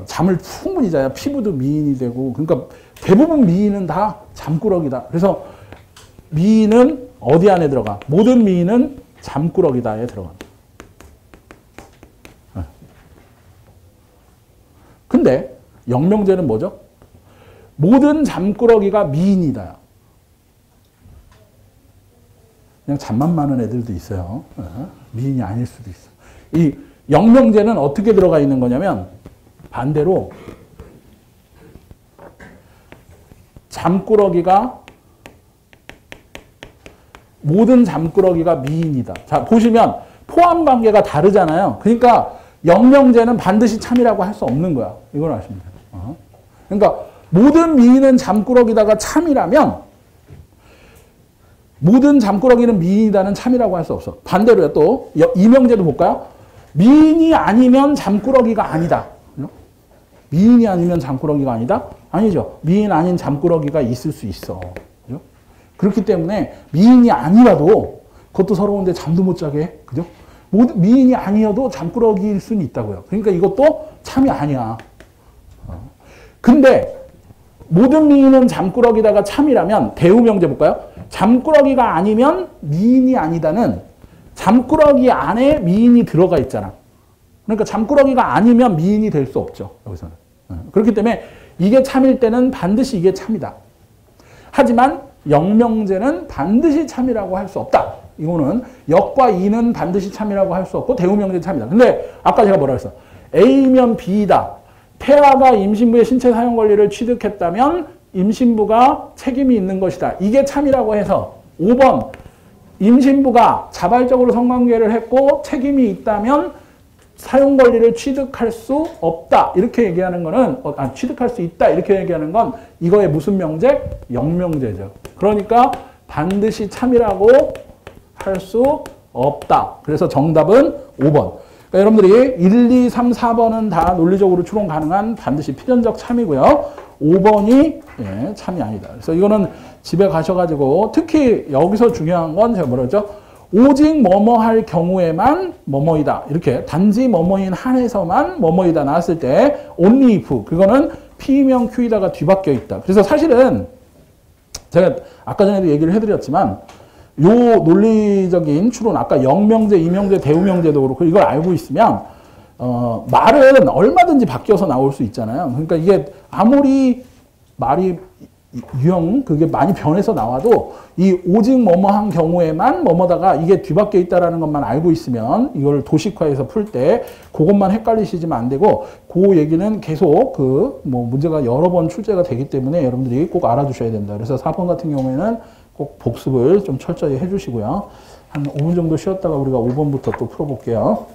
잠을 충분히 자야 피부도 미인이 되고, 그러니까 대부분 미인은 다 잠꾸러기다. 그래서 미인은 어디 안에 들어가? 모든 미인은 잠꾸러기다에 들어간다. 근데 영명제는 뭐죠? 모든 잠꾸러기가 미인이다. 그냥 잠만 많은 애들도 있어요. 미인이 아닐 수도 있어. 이 영명제는 어떻게 들어가 있는 거냐면 반대로 잠꾸러기가 모든 잠꾸러기가 미인이다. 자, 보시면 포함 관계가 다르잖아요. 그러니까 영명제는 반드시 참이라고 할 수 없는 거야. 이걸 아시면 돼요. 그러니까 모든 미인은 잠꾸러기다가 참이라면 모든 잠꾸러기는 미인이다는 참이라고 할 수 없어. 반대로요. 또 이명제도 볼까요? 미인이 아니면 잠꾸러기가 아니다. 미인이 아니면 잠꾸러기가 아니다? 아니죠. 미인 아닌 잠꾸러기가 있을 수 있어. 그죠? 그렇기 때문에 미인이 아니라도 그것도 서러운데 잠도 못 자게 해. 그죠? 미인이 아니어도 잠꾸러기일 수는 있다고요. 그러니까 이것도 참이 아니야. 근데 모든 미인은 잠꾸러기다가 참이라면 대우명제 볼까요? 잠꾸러기가 아니면 미인이 아니다는 잠꾸러기 안에 미인이 들어가 있잖아. 그러니까 잠꾸러기가 아니면 미인이 될 수 없죠. 여기서는. 그렇기 때문에 이게 참일 때는 반드시 이게 참이다. 하지만 영명제는 반드시 참이라고 할 수 없다. 이거는 역과 이는 반드시 참이라고 할 수 없고 대우명제 참이다. 근데 아까 제가 뭐라고 했어? A면 B이다. 태아가 임신부의 신체 사용 권리를 취득했다면 임신부가 책임이 있는 것이다. 이게 참이라고 해서 5번 임신부가 자발적으로 성관계를 했고 책임이 있다면 사용 권리를 취득할 수 없다. 이렇게 얘기하는 거는 취득할 수 있다. 이렇게 얘기하는 건 이거의 무슨 명제? 영명제죠. 그러니까 반드시 참이라고 할 수 없다. 그래서 정답은 5번. 그러니까 여러분들이 1, 2, 3, 4번은 다 논리적으로 추론 가능한 반드시 필연적 참이고요. 5번이 참이 아니다. 그래서 이거는 집에 가셔가지고 특히 여기서 중요한 건 제가 뭐라 그랬죠? 오직 뭐뭐 할 경우에만 뭐뭐이다. 이렇게 단지 뭐뭐인 한에서만 뭐뭐이다 나왔을 때 only if 그거는 P명 Q이다가 뒤바뀌어 있다. 그래서 사실은 제가 아까 전에도 얘기를 해드렸지만 요 논리적인 추론, 아까 영명제, 이명제, 대우명제도 그렇고 이걸 알고 있으면 말은 얼마든지 바뀌어서 나올 수 있잖아요. 그러니까 이게 아무리 말이 그게 많이 변해서 나와도 이 오직 뭐뭐한 경우에만 뭐뭐다가 이게 뒤바뀌어 있다라는 것만 알고 있으면 이걸 도식화해서 풀 때 그것만 헷갈리시면 안 되고 그 얘기는 계속 문제가 여러 번 출제가 되기 때문에 여러분들이 꼭 알아두셔야 된다. 그래서 4번 같은 경우에는 꼭 복습을 좀 철저히 해주시고요. 한 5분 정도 쉬었다가 우리가 5번부터 또 풀어볼게요.